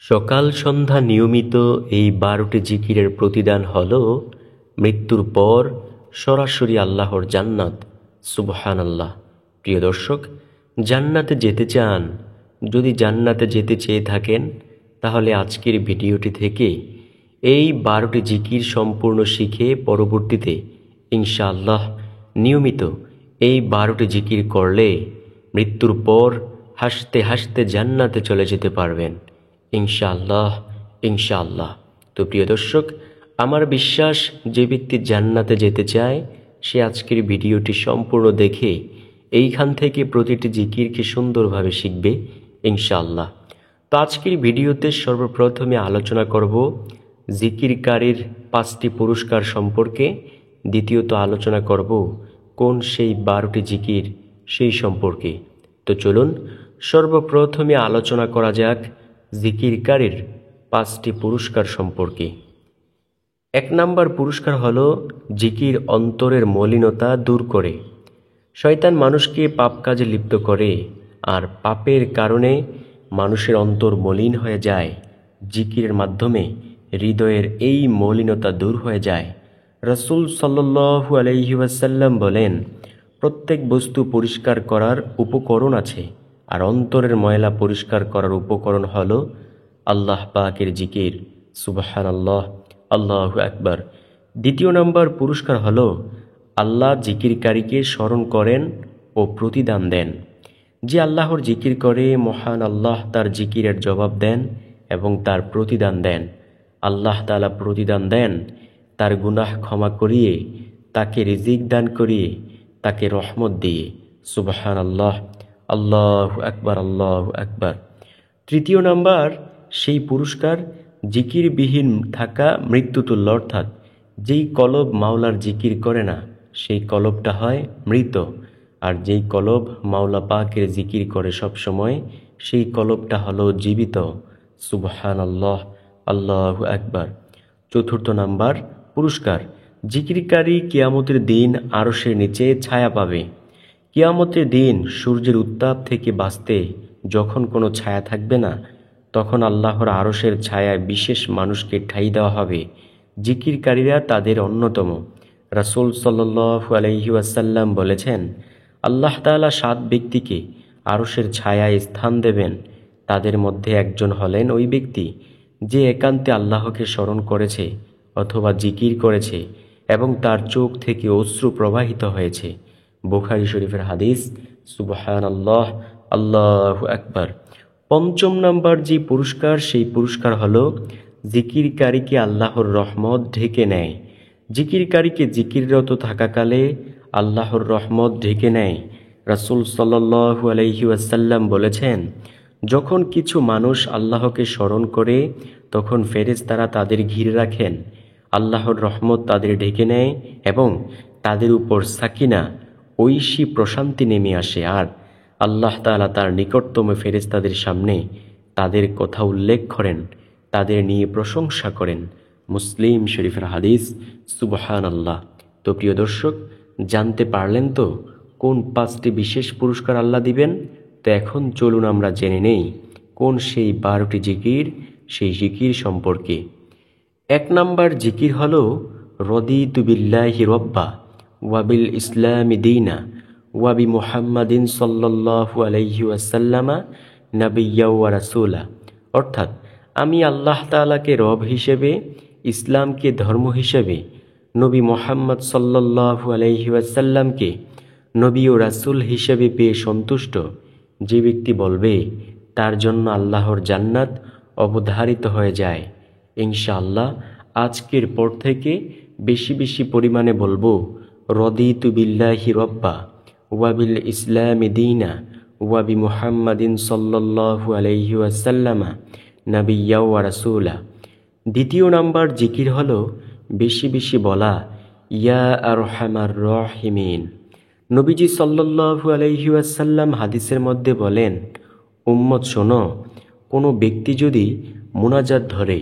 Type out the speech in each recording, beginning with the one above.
সকাল সন্ধ্যা নিয়মিত এই 12টি জিকিরের প্রতিদান হল মৃত্যুর পর সরাসরি আল্লাহর জান্নাত। সুবহানাল্লাহ। প্রিয় দর্শক, জান্নাতে যেতে চান? যদি জান্নাতে যেতে চেয়ে থাকেন তাহলে আজকের ভিডিওটি থেকে এই 12টি জিকির সম্পূর্ণ শিখে পরবর্তীতে ইনশাআল্লাহ নিয়মিত এই 12টি জিকির করলে মৃত্যুর পর হাসতে হাসতে জান্নাতে চলে যেতে পারবেন ইনশাআল্লাহ ইনশাআল্লাহ। তো প্রিয় দর্শক, আমার বিশ্বাস যে ব্যক্তি জান্নাতে যেতে চায় সে আজকের ভিডিওটি সম্পূর্ণ দেখে এইখান থেকে প্রতিটি জিকিরকে সুন্দরভাবে শিখবে ইনশাআল্লাহ। তো আজকের ভিডিওতে সর্বপ্রথমে আলোচনা করব জিকিরকারীর 5টি পুরস্কার সম্পর্কে। দ্বিতীয়ত আলোচনা করব কোন সেই 12টি জিকির সেই সম্পর্কে। তো চলুন সর্বপ্রথমে আলোচনা করা যাক জিকিরকারীর 5টি পুরস্কার সম্পর্কে। 1 নম্বর পুরস্কার হলো জিকির অন্তরের মলিনতা দূর করে। শয়তান মানুষকে পাপ কাজে লিপ্ত করে আর পাপের কারণে মানুষের অন্তর মলিন হয়ে যায়। জিকিরের মাধ্যমে হৃদয়ের এই মলিনতা দূর হয়ে যায়। রাসূল সাল্লাল্লাহু আলাইহি ওয়াসাল্লাম বলেন, প্রত্যেক বস্তু পরিষ্কার করার উপকরণ আছে, আর অন্তরের ময়লা পরিষ্কার করার উপকরণ হলো আল্লাহ পাকের জিকির। সুবহানাল্লাহ, আল্লাহু আকবার। 2 নম্বর পুরস্কার হলো আল্লাহ জিকিরকারীকে স্মরণ করেন ও প্রতিদান দেন। যে আল্লাহর জিকির করে মহান আল্লাহ তার জিকিরের জবাব দেন এবং তার প্রতিদান দেন। আল্লাহ তাআলা প্রতিদান দেন তার গুনাহ ক্ষমা করিয়ে, তাকে রিজিক দান করিয়ে, তাকে রহমত দিয়ে। সুবহানাল্লাহ, আল্লাহু আকবার, আল্লাহু আকবার। 3 নম্বর সেই পুরস্কার জিকিরবিহীন থাকা মৃত্যুতুল্য, অর্থাৎ যেই কলব মাওলার জিকির করে না সেই কলবটা হয় মৃত, আর যেই কলব মাওলা পাকের জিকির করে সব সময় সেই কলবটা হলো জীবিত। সুবহানাল্লাহ, আল্লাহু আকবার। 4 নম্বর পুরস্কার জিকিরকারী কিয়ামতের দিন আরশের নিচে ছায়া পাবে। কিয়ামতের দিন সূর্যের উত্তাপ থেকে বাঁচতে যখন কোনো ছায়া থাকবে না, তখন আল্লাহর আরশের ছায়ায় বিশেষ মানুষকে ঠাঁই দেওয়া হবে। জিকিরকারীরা তাদের অন্যতম। রাসূল সাল্লাল্লাহু আলাইহি ওয়াসাল্লাম বলেছেন, আল্লাহ তাআলা 7 ব্যক্তিকে আরশের ছায়ায় স্থান দেবেন। তাদের মধ্যে একজন হলেন ওই ব্যক্তি যে একান্তে আল্লাহকে স্মরণ করেছে অথবা জিকির করেছে এবং তার চোখ থেকে অশ্রু প্রবাহিত হয়েছে। বুখারী শরীফের হাদিস। সুবহানাল্লাহ, আল্লাহু আকবার। 5 নম্বর যে পুরস্কার সেই পুরস্কার হলো জিকিরকারীকে আল্লাহর রহমত ঢেকে নেয়। জিকিরকারীকে জিকিররত থাকাকালে আল্লাহর রহমত ঢেকে নেয়। রাসূল সাল্লাল্লাহু আলাইহি ওয়াসাল্লাম বলেছেন, যখন কিছু মানুষ আল্লাহকে স্মরণ করে তখন ফেরেশতারা তাদের ঘিরে রাখেন। আল্লাহর রহমত তাদের ঢেকে নেয় এবং তাদের উপর সাকিনা, ঐশী প্রশান্তি নেমে আসে, আর আল্লাহ তাআলা তার নিকটতম ফেরেশতাদের সামনে তাদের কথা উল্লেখ করেন, তাদের নিয়ে প্রশংসা করেন। মুসলিম শরীফের হাদিস। সুবহানাল্লাহ। তো প্রিয় দর্শক, জানতে পারলেন তো কোন 5টি বিশেষ পুরস্কার আল্লাহ দিবেন? তো এখন চলুন আমরা জেনে নেই কোন সেই 12টি জিকির সেই জিকির সম্পর্কে। 1 নম্বর জিকির হলো রদিতু বিল্লাহি রব্বা ওয়া বিল ইসলামি দীনা ওয়া বি মুহাম্মাদিন সাল্লাল্লাহু আলাইহি ওয়াসাল্লামা নাবিয়্যা ওয়া রাসূলা, অর্থাৎ আমি আল্লাহ তাআলাকে রব হিসেবে, ইসলামকে ধর্ম হিসেবে, নবী মুহাম্মদ সাল্লাল্লাহু আলাইহি ওয়াসাল্লামকে নবী ও রাসূল হিসেবে পেয়ে সন্তুষ্ট। যে ব্যক্তি বলবে তার জন্য আল্লাহর জান্নাত অবধারিত হয়ে যায়। ইনশাআল্লাহ আজকের পর থেকে বেশি বেশি পরিমাণে বলবো রদিতু বিল্লাহি রব্বা ওয়া বিল ইসলামি দীনা ওয়া বি মুহাম্মাদিন সাল্লাল্লাহু আলাইহি ওয়াসাল্লামা নাবিয়্যা ওয়া রাসূলা। 2 নম্বর জিকির হলো বেশি বেশি বলা ইয়া আরহামার রাহিমিন। নবীজি সাল্লাল্লাহু আলাইহি ওয়াসাল্লাম হাদিসের মধ্যে বলেন, উম্মত শোনো, কোনো ব্যক্তি যদি মুনাজাত ধরে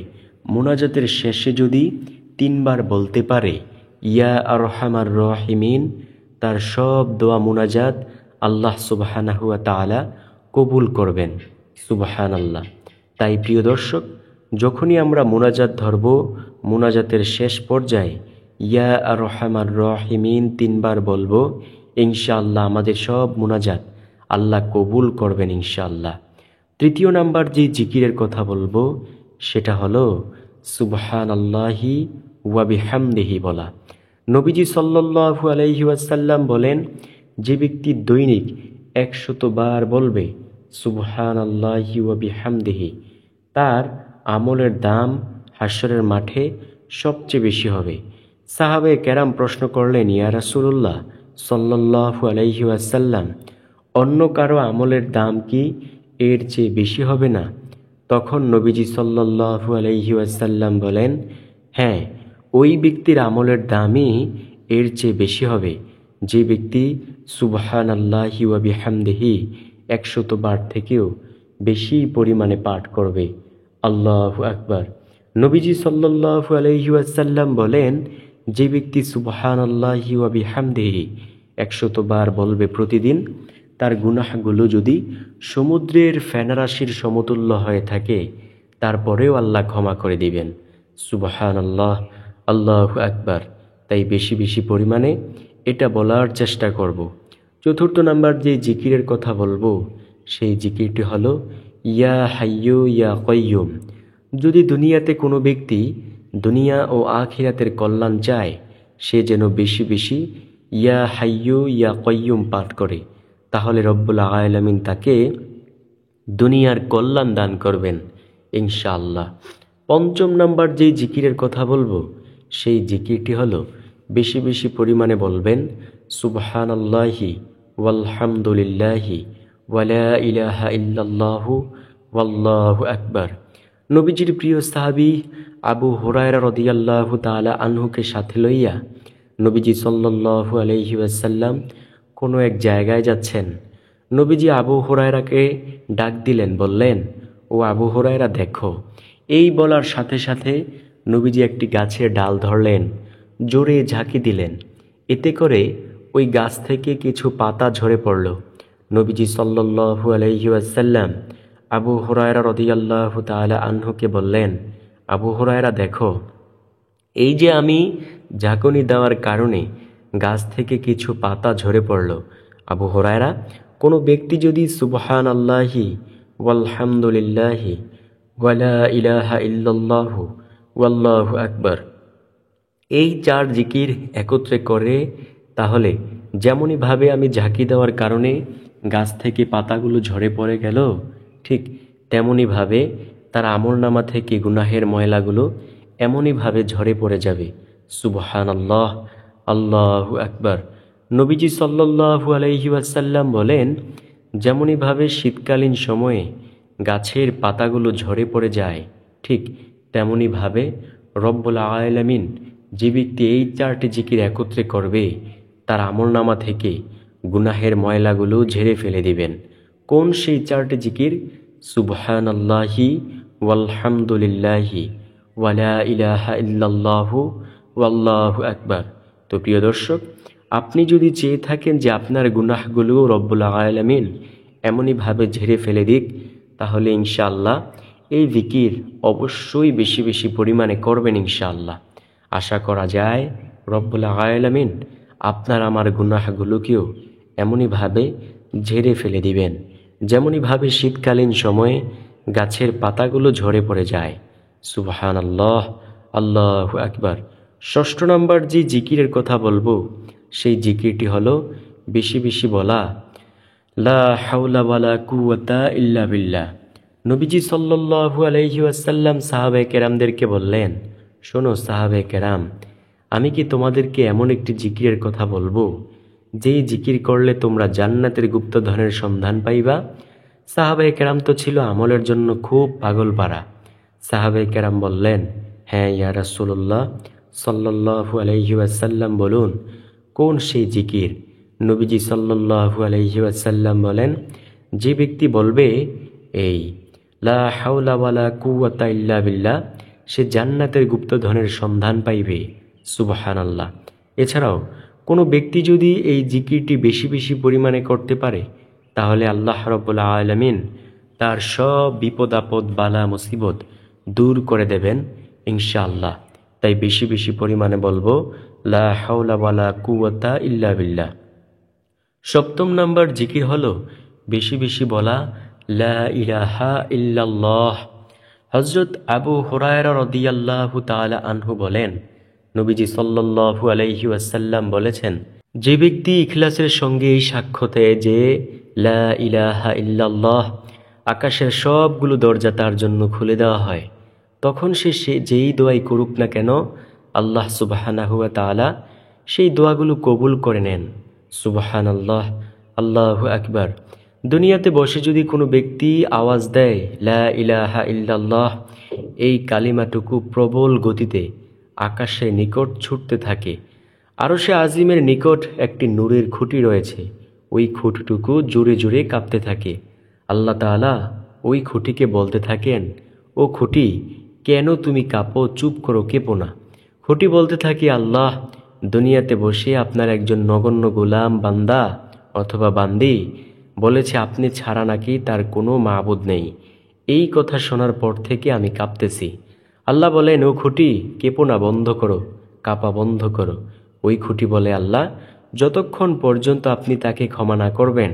মুনাজাতের শেষে যদি 3 বার বলতে পারে ইয়া আরহামার রাহিমিন, তার সব দোয়া মুনাজাত আল্লাহ সুবহানাহু ওয়া তাআলা কবুল করবেন। সুবহানাল্লাহ। তাই প্রিয় দর্শক, যখনই আমরা মোনাজাত ধরব, মোনাজাতের শেষ পর্যায়ে ইয়া আর রহমান রহিমিন 3 বার বলবো। ইনশাআল্লাহ আমাদের সব মোনাজাত আল্লাহ কবুল করবেন ইনশাআল্লাহ। তৃতীয় নাম্বার যে জিকিরের কথা বলবো সেটা হলো সুবহানাল্লাহি ওয়া বিহামদিহি বলা। নবীজি সাল্লাল্লাহু আলাইহি ওয়াসাল্লাম বলেন, যে ব্যক্তি দৈনিক 100 বার বলবে সুবহানাল্লাহি ওয়া বিহামদিহি, তার আমলের দাম হাশরের মাঠে সবচেয়ে বেশি হবে। সাহাবায়ে কেরাম প্রশ্ন করলেন, ইয়া রাসূলুল্লাহ সাল্লাল্লাহু আলাইহি ওয়াসাল্লাম, অন্য কারো আমলের দাম কি এর চেয়ে বেশি হবে না? তখন নবীজি সাল্লাল্লাহু আলাইহি ওয়াসাল্লাম বলেন, হ্যাঁ, ওই ব্যক্তির আমলের দামই এর চেয়ে বেশি হবে যে ব্যক্তি সুবহানাল্লাহি ওয়া বিহামদিহি 100 বার থেকেও বেশি পরিমাণে পাঠ করবে। আল্লাহু আকবার। নবীজি সাল্লাল্লাহু আলাইহি ওয়াসাল্লাম বলেন, যে ব্যক্তি সুবহানাল্লাহি ওয়া বিহামদিহি 100 বার বলবে প্রতিদিন, তার গুনাহগুলো যদি সমুদ্রের ফেনারাশির সমতুল্য হয়ে থাকে, তারপরেও আল্লাহ ক্ষমা করে দিবেন। সুবহানাল্লাহ, আল্লাহু আকবার। তাই বেশি বেশি পরিমাণে এটা বলার চেষ্টা করব। চতুর্থ নাম্বার যে জিকিরের কথা বলবো সেই জিকিরটি হলো ইয়া হাইয়ু ইয়া কাইয়ুম। যদি দুনিয়াতে কোনো ব্যক্তি দুনিয়া ও আখিরাতের কল্যাণ চায়, সে যেন বেশি বেশি ইয়া হাইয়ু ইয়া কাইয়ুম পাঠ করে, তাহলে রব্বুল আলামিন তাকে দুনিয়ার কল্যাণ দান করবেন ইনশাআল্লাহ। পঞ্চম নাম্বার যেই জিকিরের কথা বলবো সেই জিকিরটি হলো বেশি বেশি পরিমাণে বলবেন সুবহানাল্লাহি ওয়ালহামদুলিল্লাহি ওয়ালা ইলাহা ইল্লাল্লাহু ওয়াল্লাহু আকবার। নবীজির প্রিয় সাহাবী আবু হুরায়রা রাদিয়াল্লাহু তাআলা আনহুকে সাথে লইয়া নবীজি সাল্লাল্লাহু আলাইহি ওয়াসাল্লাম কোনো এক জায়গায় যাচ্ছেন। নবীজি আবু হুরায়রাকে ডাক দিলেন, বললেন, ও আবু হুরায়রা দেখো। এই বলার সাথে সাথে নবীজি একটি গাছের ডাল ধরলেন, জোরে ঝাঁকি দিলেন, এতে করে ওই গাছ থেকে কিছু পাতা ঝরে পড়ল। নবীজি সাল্লাল্লাহু আলাইহি ওয়াসাল্লাম আবু হুরায়রা রাদিয়াল্লাহু তাআলা আনহুকে বললেন, আবু হুরায়রা দেখো, এই যে আমি ঝাঁকুনি দেওয়ার কারণে গাছ থেকে কিছু পাতা ঝরে পড়ল। আবু হুরায়রা, কোনো ব্যক্তি যদি সুবহানাল্লাহি ওয়ালহামদুলিল্লাহি ওয়ালা ইলাহা ইল্লাল্লাহু ওয়াল্লাহু আকবার এই 4 জিকির একত্রে করে, তাহলে যেমনইভাবে আমি ঝাঁকি দেওয়ার কারণে গাছ থেকে পাতাগুলো ঝরে পড়ে গেল, ঠিক তেমনইভাবে তার আমলনামা থেকে গুনাহের ময়লাগুলো এমনইভাবে ঝরে পড়ে যাবে। সুবহানাল্লাহ, আল্লাহু আকবার। নবীজি সাল্লাল্লাহু আলাইহি ওয়াসাল্লাম বলেন, যেমনইভাবে শীতকালীন সময়ে গাছের পাতাগুলো ঝরে পড়ে যায়, ঠিক তেমনইভাবে রব্বুল আলামিন যে ব্যক্তি এই 4টি জিকির একত্রে করবে, তার আমলনামা থেকে গুনাহের ময়লাগুলো ঝেড়ে ফেলে দিবেন। কোন সেই 4টি জিকির? সুবহানাল্লাহি ওয়ালহামদুলিল্লাহি ওয়ালা ইলাহা ইল্লাল্লাহু ওয়াল্লাহু আকবার। তো প্রিয় দর্শক, আপনি যদি চেয়ে থাকেন যে আপনার গুনাহগুলো রব্বুল আলামিন এমনইভাবে ঝেড়ে ফেলে দিক, তাহলে ইনশাআল্লাহ এই জিকির অবশ্যই বেশি বেশি পরিমাণে করবেন ইনশাআল্লাহ। আশা করা যায় রব্বুল আলামিন আপনার আমার গুনাহগুলোকেও এমনইভাবে ঝেড়ে ফেলে দিবেন, যেমনইভাবে শীতকালীন সময়ে গাছের পাতাগুলো ঝরে পড়ে যায়। সুবহানাল্লাহ, আল্লাহু আকবার। ষষ্ঠ নম্বর যে জিকিরের কথা বলবো সেই জিকিরটি হলো বেশি বেশি বলা লা হাওলা ওয়ালা কুওয়াতা ইল্লা বিল্লাহ। নবীজি সাল্লাল্লাহু আলাইহি ওয়াসাল্লাম সাহাবায়ে কেরামদেরকে বললেন, শোনো সাহাবায়ে কেরাম, আমি কি তোমাদেরকে এমন একটি জিকিরের কথা বলবো যেই জিকির করলে তোমরা জান্নাতের গুপ্তধনের সন্ধান পাইবা? সাহাবায়ে কেরাম তো ছিল আমলের জন্য খুব পাগল পারা। সাহাবায়ে কেরাম বললেন, হ্যাঁ ইয়া রাসূলুল্লাহ সাল্লাল্লাহু আলাইহি ওয়াসাল্লাম, বলুন কোন সেই জিকির? নবীজি সাল্লাল্লাহু আলাইহি ওয়াসাল্লাম বলেন, যে ব্যক্তি বলবে এই লা হাওলা ওয়ালা কুওয়াতা ইল্লা বিল্লাহ, সে জান্নাতের গুপ্তধনের সন্ধান পাইবে। সুবহানাল্লাহ। এছাড়াও কোনো ব্যক্তি যদি এই জিকিরটি বেশি বেশি পরিমাণে করতে পারে, তাহলে আল্লাহ রাব্বুল আলামিন তার সব বিপদ আপদ বালা মুসিবত দূর করে দেবেন ইনশাআল্লাহ। তাই বেশি বেশি পরিমাণে বলবো লা হাওলা ওয়ালা কুওয়াতা ইল্লা বিল্লাহ। সপ্তম নাম্বার জিকির হলো বেশি বেশি বলা লা ইলাহা ইল্লাল্লাহ। হযরত আবু হুরায়রা রাদিয়াল্লাহু তাআলা আনহু বলেন, নবীজি সাল্লাল্লাহু আলাইহি ওয়াসাল্লাম বলেছেন, যে ব্যক্তি ইখলাসের সঙ্গে এই সাক্ষ্য দেয় যে লা ইলাহা ইল্লাল্লাহ, আকাশের সবগুলো দরজা তার জন্য খুলে দেওয়া হয়, তখন সে যেই দোয়াই করুক না কেন আল্লাহ সুবহানাহু ওয়া তাআলা সেই দোয়াগুলো কবুল করে নেন। সুবহানাল্লাহ, আল্লাহু আকবার। দুনিয়াতে বসে যদি কোনো ব্যক্তি আওয়াজ দেয় লা ইলাহা ইল্লাল্লাহ, এই কালিমাটুকু প্রবল গতিতে আকাশের নিকট ছুটতে থাকে। আরশে আজিমের নিকট একটি নূরের খুঁটি রয়েছে, ওই খুঁটিটুকু জোরে জোরে কাঁপতে থাকে। আল্লাহ তাআলা ওই খুঁটিকে বলতে থাকেন, ও খুঁটি, কেন তুমি কাঁপো? চুপ করো, কেঁপো না। খুঁটি বলতে থাকে, আল্লাহ, দুনিয়াতে বসে আপনার একজন নগণ্য গোলাম বান্দা অথবা বান্দি বলেছে আপনি ছাড়া নাকি তার কোনো মাবুদ নেই। এই কথা শোনার পর থেকে আমি কাঁপতেছি। আল্লাহ বলেন, ও খুঁটি, কেঁপো না, বন্ধ করো, কাঁপা বন্ধ করো। ওই খুঁটি বলে, আল্লাহ, যতক্ষণ পর্যন্ত আপনি তাকে ক্ষমা না করবেন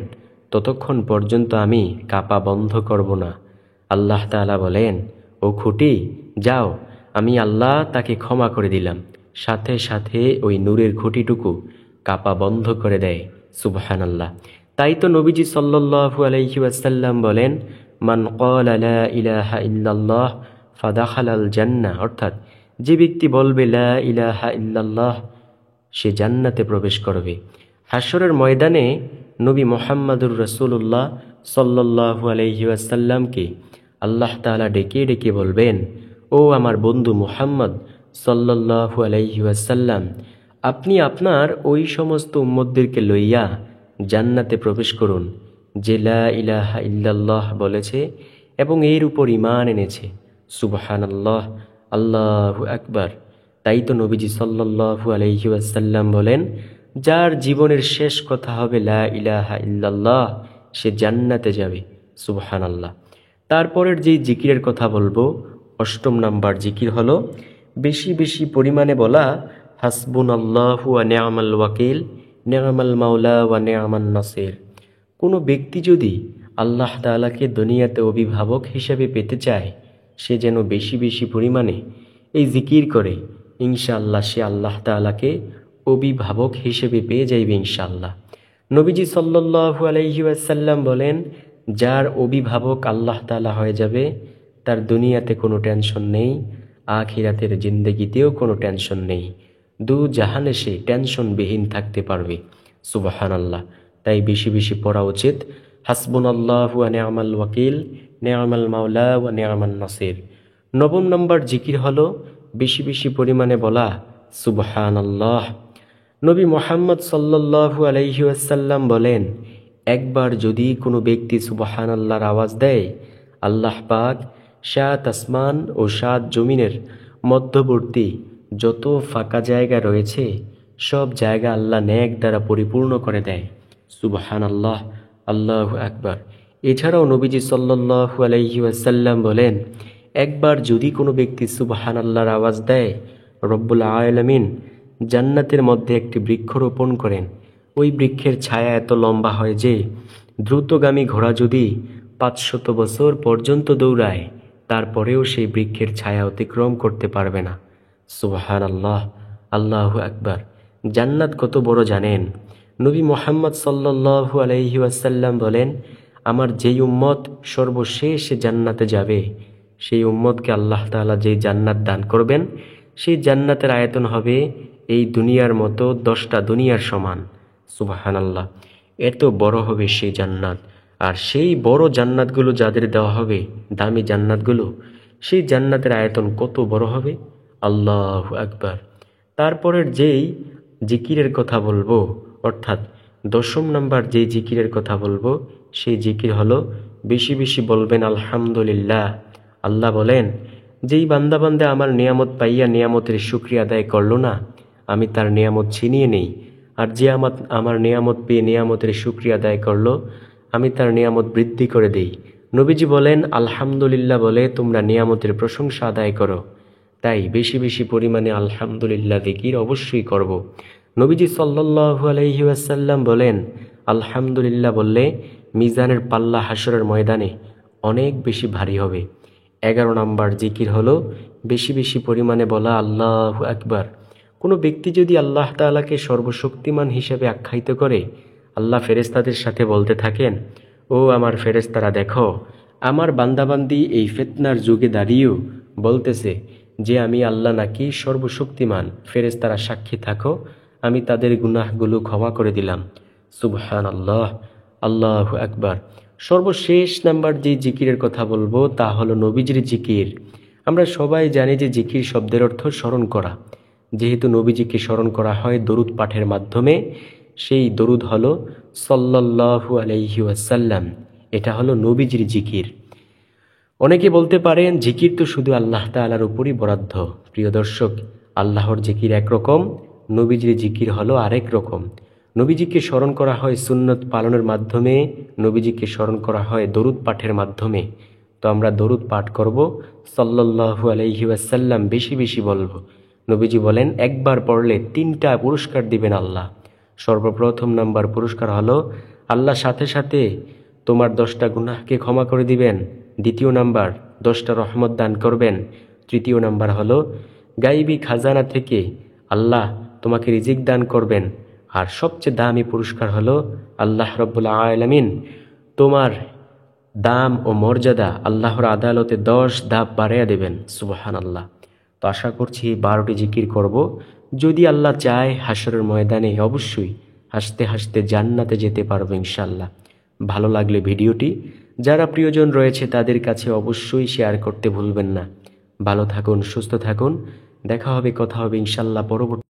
ততক্ষণ পর্যন্ত আমি কাঁপা বন্ধ করব না। আল্লাহ তাআলা বলেন, ও খুঁটি, যাও, আমি আল্লাহ তাকে ক্ষমা করে দিলাম। সাথে সাথে ওই নূরের খুঁটিটুকু কাঁপা বন্ধ করে দেয়। সুবহানাল্লাহ। তাই তো নবীজি সাল্লাল্লাহু আলাইহি ওয়াসাল্লাম বলেন, মান ক্বালা লা ইলাহা ইল্লাল্লাহ ফাদাখালাল জান্নাহ, অর্থাৎ যে ব্যক্তি বলবে লা ইলাহা ইল্লাল্লাহ সে জান্নাতে প্রবেশ করবে। হাশরের ময়দানে নবী মুহাম্মদুর রাসূলুল্লাহ সাল্লাল্লাহু আলাইহি ওয়াসাল্লামকে আল্লাহ তাআলা ডেকে ডেকে বলবেন, ও আমার বন্ধু মুহাম্মদ সাল্লাল্লাহু আলাইহি ওয়াসাল্লাম, আপনি আপনার ওই সমস্ত উম্মতদেরকে লইয়া জান্নাতে প্রবেশ করুন যে লা ইলাহা ইল্লাল্লাহ বলেছে এবং এর উপর ঈমান এনেছে। সুবহানাল্লাহ, আল্লাহু আকবার। তাই তো নবীজি সাল্লাল্লাহু আলাইহি ওয়াসাল্লাম বলেন, যার জীবনের শেষ কথা হবে লা ইলাহা ইল্লাল্লাহ সে জান্নাতে যাবে। সুবহানাল্লাহ। তারপরের যেই জিকিরের কথা বলবো, অষ্টম নাম্বার জিকির হলো বেশি বেশি পরিমাণে বলা হাসবুনাল্লাহু ওয়া নি'মাল ওয়াকিল, নি'মাল মাওলা ওয়া নি'মান নাসির। কোনো ব্যক্তি যদি আল্লাহ তাআলাকে দুনিয়াতে অভিভাবক হিসেবে পেতে চায়, সে যেন বেশি বেশি পরিমাণে এই জিকির করে, ইনশাআল্লাহ সে আল্লাহ তাআলাকে অভিভাবক হিসেবে পেয়ে যাইবে ইনশাআল্লাহ। নবীজি সাল্লাল্লাহু আলাইহি ওয়াসাল্লাম বলেন, যার অভিভাবক আল্লাহ তাআলা হয়ে যাবে তার দুনিয়াতে কোনো টেনশন নেই, আখিরাতের জিন্দেগিতেও কোনো টেনশন নেই, দু জাহানে সে টেনশনবিহীন থাকতে পারবে। সুবহানাল্লাহ। তাই বেশি বেশি পড়া উচিত হাসবুনাল্লাহু ওয়া নি'মাল ওয়াকিল, নি'মাল মাওলা ওয়া নি'মান নাসির। নবম নম্বর জিকির হলো বেশি বেশি পরিমাণে বলা সুবহানাল্লাহ। নবী মুহাম্মদ সাল্লাল্লাহু আলাইহি ওয়াসাল্লাম বলেন, একবার যদি কোনো ব্যক্তি সুবহানাল্লাহর আওয়াজ দেয়, আল্লাহ পাক ৭ আসমান ও ৭ জমিনের মধ্যবর্তী যত ফাঁকা জায়গা রয়েছে সব জায়গা আল্লাহ নেক দ্বারা পরিপূর্ণ করে দেয়। সুবহানাল্লাহ, আল্লাহু আকবার। এছাড়াও নবীজি সাল্লাল্লাহু আলাইহি ওয়াসাল্লাম বলেন, একবার যদি কোনো ব্যক্তি সুবহানাল্লাহর আওয়াজ দেয়, রব্বুল আলামিন জান্নাতের মধ্যে একটি বৃক্ষ রোপণ করেন। ওই বৃক্ষের ছায়া এত লম্বা হয় যে দ্রুতগামী ঘোড়া যদি ৫০০ বছর পর্যন্ত দৌড়ায় তারপরেও সেই বৃক্ষের ছায়া অতিক্রম করতে পারবে না। সুবহানাল্লাহ, আল্লাহু আকবার। জান্নাত কত বড় জানেন? নবী মুহাম্মদ সাল্লাল্লাহু আলাইহি ওয়াসাল্লাম বলেন, আমার যেই উম্মত সর্বশেষ জান্নাতে যাবে সেই উম্মতকে আল্লাহ তাআলা যেই জান্নাত দান করবেন সেই জান্নাতের আয়তন হবে এই দুনিয়ার মতো 10টা দুনিয়ার সমান। সুবহানাল্লাহ, এত বড় হবে সেই জান্নাত। আর সেই বড় জান্নাতগুলো যাদের দেওয়া হবে, দামি জান্নাতগুলো, সেই জান্নাতের আয়তন কত বড় হবে! আল্লাহু আকবার। তারপরের যেই জিকিরের কথা বলবো, অর্থাৎ 10ম নাম্বার যেই জিকিরের কথা বলবো, সেই জিকির হলো বেশি বেশি বলবেন আলহামদুলিল্লাহ। আল্লাহ বলেন, যেই বান্দা আমার নিয়ামত পাইয়া নিয়ামতের শুকরিয়া আদায় করলো না, আমি তার নিয়ামত ছিনিয়ে নেই। আর যে আমার নিয়ামত পেয়ে নিয়ামতের শুকরিয়া আদায় করলো, আমি তার নিয়ামত বৃদ্ধি করে দেই। নবীজি বলেন, আলহামদুলিল্লাহ বলে তোমরা নিয়ামতের প্রশংসা আদায় করো। তাই বেশি বেশি পরিমাণে আলহামদুলিল্লাহ জিকির অবশ্যই করব। নবীজি সাল্লাল্লাহু আলাইহি ওয়াসাল্লাম বলেন, আলহামদুলিল্লাহ বললে মিজানের পাল্লা হাসরের ময়দানে অনেক বেশি ভারী হবে। 11 নম্বর জিকির হলো বেশি বেশি পরিমাণে বলা আল্লাহু আকবার। কোনো ব্যক্তি যদি আল্লাহ তাআলাকে সর্বশক্তিমান হিসেবে আখ্যায়িত করে, আল্লাহ ফেরেশতাদের সাথে বলতে থাকেন, ও আমার ফেরেশতারা দেখো, আমার বান্দাবান্দি এই ফিতনার যুগে দাঁড়িয়েও বলতেছে যে আমি আল্লাহ নাকি সর্বশক্তিমান। ফেরেশতারা সাক্ষী থাকো, আমি তাদের গুনাহগুলো ক্ষমা করে দিলাম। সুবহানাল্লাহ, আল্লাহু আকবার। সর্বশেষ নাম্বার যে জিকিরের কথা বলবো তা হলো নবীজির জিকির। আমরা সবাই জানি যে জিকির শব্দের অর্থ স্মরণ করা। যেহেতু নবীজিকে স্মরণ করা হয় দরুদ পাঠের মাধ্যমে, সেই দরুদ হলো সাল্লাল্লাহু আলাইহি ওয়াসাল্লাম। এটা হলো নবীজির জিকির। অনেকে বলতে পারেন জিকির তো শুধু আল্লাহ তাআলার উপরই বরাদ্দ। প্রিয় দর্শক, আল্লাহর জিকির একরকম, নবীজির জিকির হলো আরেক রকম। নবীজিকে স্মরণ করা হয় সুন্নত পালনের মাধ্যমে, নবীজিকে স্মরণ করা হয় দরুদ পাঠের মাধ্যমে। তো আমরা দরুদ পাঠ করব, সাল্লাল্লাহু আলাইহি ওয়াসাল্লাম বেশি বেশি বলবো। নবীজি বলেন একবার পড়লে 3টা পুরস্কার দিবেন আল্লাহ। সর্বপ্রথম নাম্বার পুরস্কার হলো আল্লাহ সাথে সাথে তোমার 10টা গুনাহকে ক্ষমা করে দিবেন। দ্বিতীয় নাম্বার 10টা রহমত দান করবেন। তৃতীয় নাম্বার হলো গাইবী খাজানা থেকে আল্লাহ তোমাকে রিজিক দান করবেন। আর সবচেয়ে দামি পুরস্কার হলো আল্লাহ রাব্বুল আলামিন তোমার দাম ও মর্যাদা আল্লাহর আদালতে 10 ধাপ বাড়াইয়া দেবেন। সুবহানাল্লাহ। তো আশা করছি 12টি জিকির করব। যদি আল্লাহ চায় হাসরের ময়দানে অবশ্যই হাসতে হাসতে জান্নাতে যেতে পারবো ইনশাল্লাহ। ভালো লাগলে ভিডিওটি যারা প্রিয়জন রয়েছে তাদের কাছে অবশ্যই শেয়ার করতে ভুলবেন না। ভালো থাকুন, সুস্থ থাকুন। দেখা হবে, কথা হবে ইনশাল্লাহ পরবর্তী